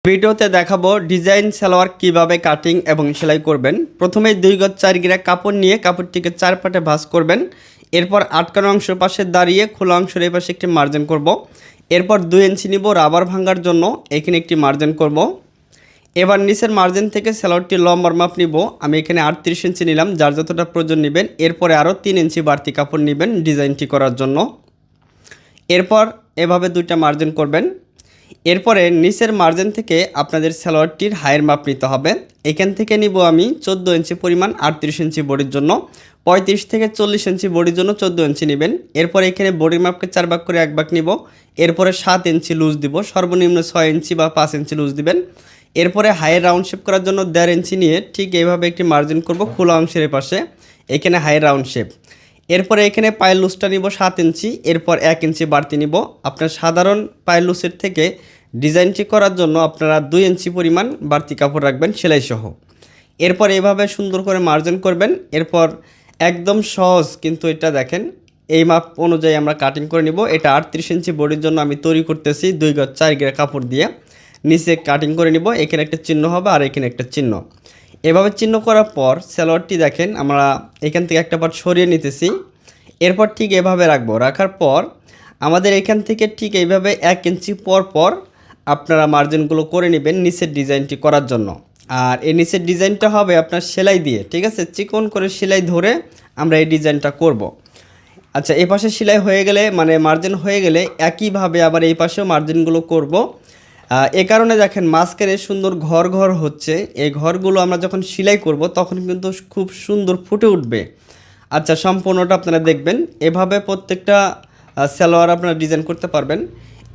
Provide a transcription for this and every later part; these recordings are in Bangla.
ভিডিওতে দেখাবো ডিজাইন সালোয়ার কিভাবে কাটিং এবং সেলাই করবেন। প্রথমে 2 গজ 4 গিরা কাপড় নিয়ে কাপড়টিকে 4 পাটে ভাঁজ করবেন। এরপর আটকানো অংশের পাশে দাঁড়িয়ে খোলা অংশের এই পাশে একটি মার্জিন করব। এরপর 2 ইঞ্চি নিব রাবার ভাঙার জন্য, এখানে একটি মার্জিন করব। এবার নিচের মার্জিন থেকে সালোয়ারটি লম্বার মাপ নিব। আমি এখানে 38 ইঞ্চি নিলাম, যার যতটা প্রয়োজন নেবেন। এরপরে আরও 3 ইঞ্চি বাড়তি কাপড় নেবেন ডিজাইনটি করার জন্য। এরপর এভাবে 2টা মার্জিন করবেন। এরপরে নিচের মার্জিন থেকে আপনাদের সালোয়ারটির হাইয়ের মাপ নিতে হবে। এখান থেকে নিব আমি 14 ইঞ্চি পরিমাণ 38 ইঞ্চি বডির জন্য। 35 থেকে 40 ইঞ্চি বডির জন্য 14 ইঞ্চি নেবেন। এরপরে এখানে বডির মাপকে 4 ভাগ করে 1 ভাগ নিব। এরপরে 7 ইঞ্চি লুজ দিব, সর্বনিম্ন 6 ইঞ্চি বা 5 ইঞ্চি লুজ দিবেন। এরপরে হাইয়ের রাউন্ড শেপ করার জন্য 1.5 ইঞ্চি নিয়ে ঠিক এইভাবে একটি মার্জিন করব খোলা অংশের পাশে, এখানে হাইয়ের রাউন্ড শেপ। এরপরে এখানে পায়ের লুজটা নিব 7 ইঞ্চি, এরপর 1 ইঞ্চি বাড়তি নিব। আপনার সাধারণ পায়ের লুজের থেকে ডিজাইনটি করার জন্য আপনারা 2 ইঞ্চি পরিমাণ বাড়তি কাপড় রাখবেন সেলাই সহ। এরপর এভাবে সুন্দর করে মার্জিন করবেন। এরপর একদম সহজ, কিন্তু এটা দেখেন এই মাপ অনুযায়ী আমরা কাটিং করে নিব। এটা 38 ইঞ্চি বডির জন্য আমি তৈরি করতেছি 2 গজ 4 গিরা কাপড় দিয়ে। নিচে কাটিং করে নিব, এখানে একটা চিহ্ন হবে আর এখানে একটা চিহ্ন। এভাবে চিহ্ন করার পর সালোয়ারটি দেখেন আমরা এখান থেকে একটা পার্ট সরিয়ে নিতেছি। এরপর ঠিক এভাবে রাখবো। রাখার পর আমাদের এখান থেকে ঠিক এইভাবে 1 ইঞ্চি পর পর আপনারা মার্জিনগুলো করে নেবেন নিচের ডিজাইনটি করার জন্য। আর এই নিচের ডিজাইনটা হবে আপনার সেলাই দিয়ে, ঠিক আছে? চিকন করে সেলাই ধরে আমরা এই ডিজাইনটা করব। আচ্ছা, এই পাশে সেলাই হয়ে গেলে মানে মার্জিন হয়ে গেলে একইভাবে আবার এই পাশেও মার্জিনগুলো করব। এ কারণে দেখেন মাঝখানে সুন্দর ঘর ঘর হচ্ছে। এই ঘরগুলো আমরা যখন সেলাই করব তখন কিন্তু খুব সুন্দর ফুটে উঠবে। আচ্ছা, সম্পূর্ণটা আপনারা দেখবেন। এভাবে প্রত্যেকটা সালোয়ার আপনারা ডিজাইন করতে পারবেন।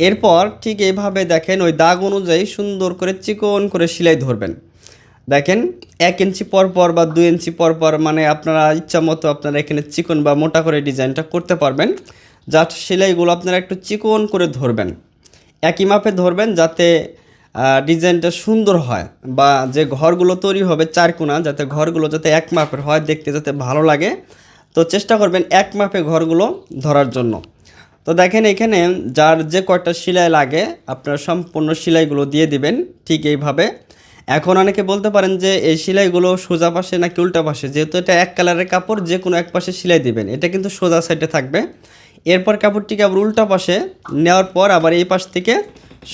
এরপর ঠিক এইভাবে দেখেন ওই দাগ অনুযায়ী সুন্দর করে চিকন করে সেলাই ধরবেন। দেখেন 1 ইঞ্চি পর পর বা 2 ইঞ্চি পর পর, মানে আপনারা ইচ্ছা মতো আপনারা এখানে চিকন বা মোটা করে ডিজাইনটা করতে পারবেন। জাস্ট সেলাইগুলো আপনারা একটু চিকন করে ধরবেন, একই মাপে ধরবেন যাতে ডিজাইনটা সুন্দর হয়, বা যে ঘরগুলো তৈরি হবে 4 কোণা, যাতে ঘরগুলো যাতে এক মাপের হয়, দেখতে যাতে ভালো লাগে। তো চেষ্টা করবেন এক মাপে ঘরগুলো ধরার জন্য। তো দেখেন এখানে যার যে কয়টা সেলাই লাগে আপনারা সম্পূর্ণ সেলাইগুলো দিয়ে দিবেন ঠিক এইভাবে। এখন অনেকে বলতে পারেন যে এই সেলাইগুলো সোজা পাশে নাকি উল্টা পাশে, যেহেতু এটা এক কালারের কাপড় যে কোনো এক পাশে সেলাই দিবেন, এটা কিন্তু সোজা সাইডে থাকবে। এরপর কাপড়টিকে আবার উল্টা পাশে নেওয়ার পর আবার এই পাশ থেকে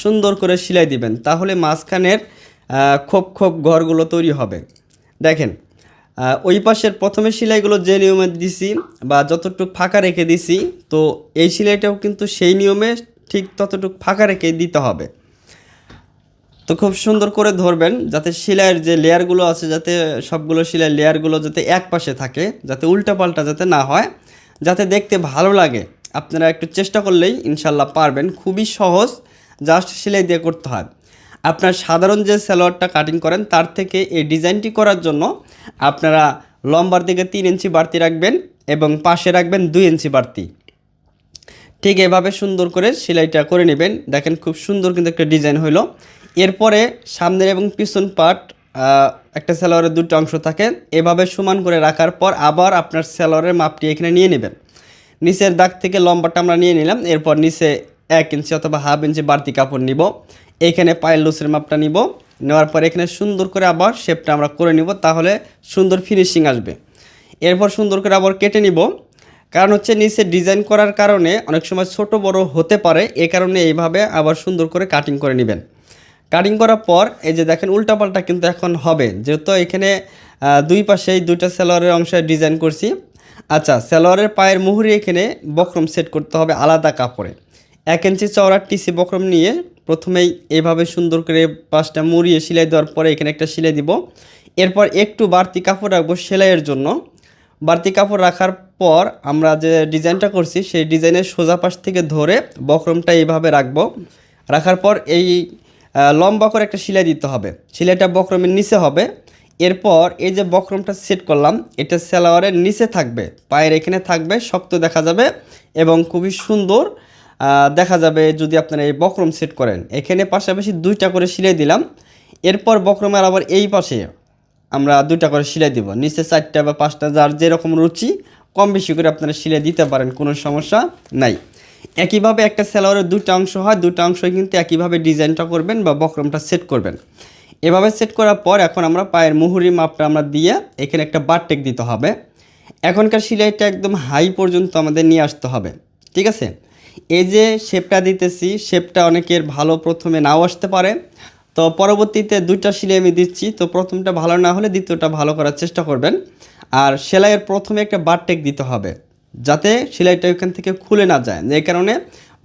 সুন্দর করে সেলাই দিবেন, তাহলে মাঝখানের খোপ খোপ ঘরগুলো তৈরি হবে। দেখেন ওই পাশের প্রথমে সেলাইগুলো যে নিয়মে দিছি বা যতটুকু ফাঁকা রেখে দিছি, তো এই সেলাইটাও কিন্তু সেই নিয়মে ঠিক ততটুকু ফাঁকা রেখে দিতে হবে। তো খুব সুন্দর করে ধরবেন যাতে সেলাইয়ের যে লেয়ারগুলো আছে, যাতে সবগুলো সেলাই লেয়ারগুলো যাতে এক পাশে থাকে, যাতে উল্টাপাল্টা যাতে না হয়, যাতে দেখতে ভালো লাগে। আপনারা একটু চেষ্টা করলেই ইনশাল্লাহ পারবেন। খুবই সহজ, জাস্ট সেলাই দিয়ে করতে হয়। আপনার সাধারণ যে সালোয়ারটা কাটিং করেন তার থেকে এই ডিজাইনটি করার জন্য আপনারা লম্বার দিকে 3 ইঞ্চি বাড়তি রাখবেন এবং পাশে রাখবেন 2 ইঞ্চি বাড়তি। ঠিক এভাবে সুন্দর করে সেলাইটা করে নেবেন। দেখেন খুব সুন্দর কিন্তু একটা ডিজাইন হলো। এরপরে সামনের এবং পিছন পার্ট একটা সালোয়ারের 2টা অংশ থাকে, এভাবে সমান করে রাখার পর আবার আপনার সালোয়ারের মাপটি এখানে নিয়ে নেবেন। নিচের দাগ থেকে লম্বাটা আমরা নিয়ে নিলাম। এরপর নিচে 1 ইঞ্চি অথবা হাফ ইঞ্চি বাড়তি কাপড় নিব। এখানে পায়ের লুসের মাপটা নিব। নেওয়ার পর এখানে সুন্দর করে আবার শেপটা আমরা করে নিব, তাহলে সুন্দর ফিনিশিং আসবে। এরপর সুন্দর করে আবার কেটে নিব, কারণ হচ্ছে নিচে ডিজাইন করার কারণে অনেক সময় ছোট বড় হতে পারে, এই কারণে এইভাবে আবার সুন্দর করে কাটিং করে নেবেন। কাটিং করার পর এই যে দেখেন উল্টাপাল্টা কিন্তু এখন হবে, যেহেতু এখানে 2 পাশেই 2টা সালোয়ারের অংশে ডিজাইন করছি। আচ্ছা, সালোয়ারের পায়ের মুহুরি এখানে বক্রম সেট করতে হবে আলাদা কাপড়ে। 1 ইঞ্চি চওড়া টিসি বক্রম নিয়ে প্রথমেই এইভাবে সুন্দর করে পাশটা মুড়িয়ে সেলাই দেওয়ার পরে এখানে একটা সেলাই দিব। এরপর একটু বাড়তি কাপড় রাখবো সেলাইয়ের জন্য। বাড়তি কাপড় রাখার পর আমরা যে ডিজাইনটা করছি সেই ডিজাইনের সোজা পাশ থেকে ধরে বক্রমটা এইভাবে রাখবো। রাখার পর এই লম্বা করে একটা সেলাই দিতে হবে, সেলাইটা বক্রমের নিচে হবে। এরপর এই যে বক্রমটা সেট করলাম এটা সালোয়ারের নিচে থাকবে, পায়ের এখানে থাকবে, শক্ত দেখা যাবে এবং খুবই সুন্দর দেখা যাবে যদি আপনারা এই বক্রম সেট করেন। এখানে পাশাপাশি 2টা করে সেলাই দিলাম। এরপর বক্রমের আবার এই পাশে আমরা 2টা করে সেলাই দিব, নিচে 4টা বা 5টা, যার যেরকম রুচি কম বেশি করে আপনারা সেলাই দিতে পারেন, কোনো সমস্যা নাই। একইভাবে একটা সালোয়ারের দুটো অংশ হয়, দুটো অংশ কিন্তু একইভাবে ডিজাইনটা করবেন বা বক্রমটা সেট করবেন। এভাবে সেট করার পর এখন আমরা পায়ের মুহুরি মাপটা আমরা দিয়ে এখানে একটা বারটেক দিতে হবে। এখনকার সেলাইটা একদম হাই পর্যন্ত আমাদের নিয়ে আসতে হবে, ঠিক আছে। এই যে শেপটা দিতেছি, শেপটা অনেকের ভালো প্রথমে নাও আসতে পারে, তো পরবর্তীতে দুইটা সেলাই আমি দিচ্ছি, তো প্রথমটা ভালো না হলে দ্বিতীয়টা ভালো করার চেষ্টা করবেন। আর সেলাইয়ের প্রথমে একটা বারটেক দিতে হবে যাতে সেলাইটা ওইখান থেকে খুলে না যায়, এই কারণে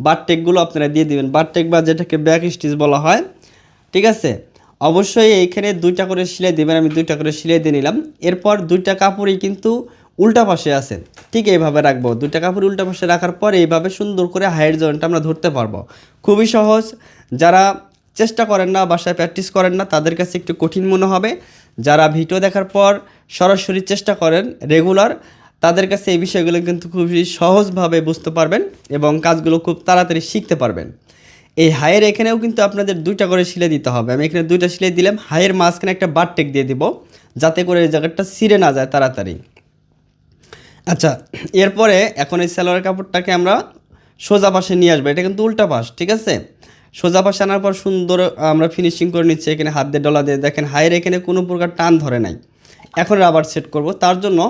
বারটেকগুলো আপনারা দিয়ে দিবেন, বারটেক বা যেটাকে ব্যাক স্টিচ বলা হয়, ঠিক আছে। অবশ্যই এইখানে দুইটা করে সেলাই দেবেন, আমি দুইটা করে সেলাই দিয়ে নিলাম। এরপর দুইটা কাপড়ই কিন্তু উল্টা পাশে আছে, ঠিক এইভাবে রাখবো। দুইটা কাপড় উল্টা পাশে রাখার পর এইভাবে সুন্দর করে হাইয়ের জয়েন্টটা আমরা ধরতে পারবো। খুবই সহজ। যারা চেষ্টা করেন না, বাসায় প্র্যাকটিস করেন না, তাদের কাছে একটু কঠিন মনে হবে। যারা ভিডিও দেখার পর সরাসরি চেষ্টা করেন রেগুলার, তাদের কাছে এই বিষয়গুলো কিন্তু খুবই সহজভাবে বুঝতে পারবেন এবং কাজগুলো খুব তাড়াতাড়ি শিখতে পারবেন। এই হায়ের এখানেও কিন্তু আপনাদের দুইটা করে সেলাই দিতে হবে। আমি এখানে দুইটা সেলাই দিলাম, হায়ের মাঝখানে একটা বারটেক দিয়ে দিব যাতে করে এই জায়গাটা ছিঁড়ে না যায় তাড়াতাড়ি। আচ্ছা, এরপরে এখন এই সালোয়ার কাপড়টাকে আমরা সোজা পাশে নিয়ে আসবো, এটা কিন্তু উল্টা পাশ, ঠিক আছে। সোজা পাশে আনার পর সুন্দর আমরা ফিনিশিং করে নিচ্ছি, এখানে হাত দিয়ে ডলা দিয়ে দেখেন হায়ের এখানে কোনো প্রকার টান ধরে নাই। এখন রাবার সেট করব, তার জন্য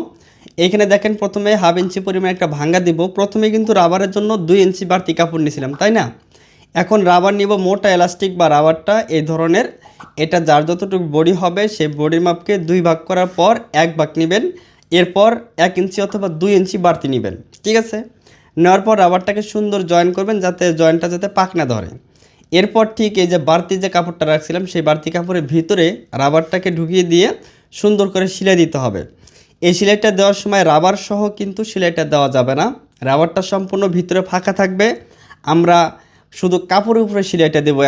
এখানে দেখেন প্রথমে 1/2 ইঞ্চি পরিমাণ একটা ভাঙ্গা দিব। প্রথমে কিন্তু রাবারের জন্য 2 ইঞ্চি বাড়তি কাপড় নিয়েছিলাম, তাই না। এখন রাবার নিব মোটা এলাস্টিক বা রাবারটা এই ধরনের, এটা যার যতটুকু বডি হবে সেই বডির মাপকে 2 ভাগ করার পর 1 ভাগ নেবেন। এরপর 1 ইঞ্চি অথবা 2 ইঞ্চি বাড়তি নেবেন, ঠিক আছে। নেওয়ার পর রাবারটাকে সুন্দর জয়েন করবেন যাতে জয়েন্টটা যাতে পাক না ধরে। এরপর ঠিক এই যে বাড়তি যে কাপড়টা রাখছিলাম সেই বাড়তি কাপড়ের ভিতরে রাবারটাকে ঢুকিয়ে দিয়ে সুন্দর করে সেলাই দিতে হবে। এই সেলাইটা দেওয়ার সময় রাবার সহ কিন্তু সেলাইটা দেওয়া যাবে না, রাবারটা সম্পূর্ণ ভিতরে ফাঁকা থাকবে। আমরা শুধু কাপড়ের উপরে সেলাইটা দেবো।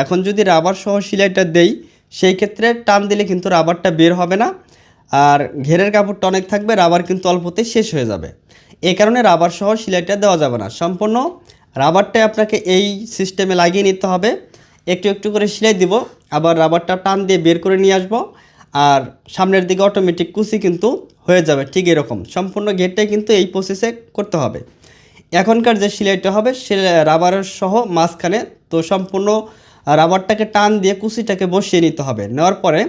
এখন যদি রাবার সহ সেলাইটা দেই সেই ক্ষেত্রে টান দিলে কিন্তু রাবারটা বের হবে না, আর ঘেরের কাপড়টা অনেক থাকবে, রাবার কিন্তু অল্পতেই শেষ হয়ে যাবে। এই কারণে রাবার সহ সেলাইটা দেওয়া যাবে না, সম্পূর্ণ রাবারটাই আপনাকে এই সিস্টেমে লাগিয়ে নিতে হবে। একটু একটু করে সেলাই দিব, আবার রাবারটা টান দিয়ে বের করে নিয়ে আসবো, আর সামনের দিকে অটোমেটিক কুচি কিন্তু হয়ে যাবে। ঠিক এরকম সম্পূর্ণ ঘেরটাই কিন্তু এই প্রসেসে করতে হবে। এখনকার যে সেলাইটা হবে সে রাবারের সহ মাঝখানে, তো সম্পূর্ণ রাবারটাকে টান দিয়ে কুচিটাকে বসিয়ে নিতে হবে। নেওয়ার পরে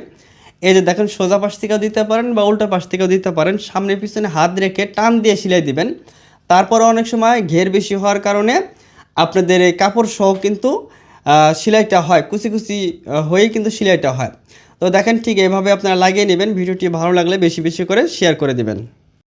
এই যে দেখেন সোজা পাশ থেকেও দিতে পারেন বা উল্টা পাশ থেকেও দিতে পারেন, সামনে পিছনে হাত রেখে টান দিয়ে সেলাই দিবেন। তারপরে অনেক সময় ঘের বেশি হওয়ার কারণে আপনাদের এই কাপড় সহ কিন্তু সেলাইটা হয়, কুচি কুচি হয়েই কিন্তু সেলাইটা হয়। তো দেখেন ঠিক এইভাবে আপনারা লাগিয়ে নেবেন। ভিডিওটি ভালো লাগলে বেশি বেশি করে শেয়ার করে দিবেন।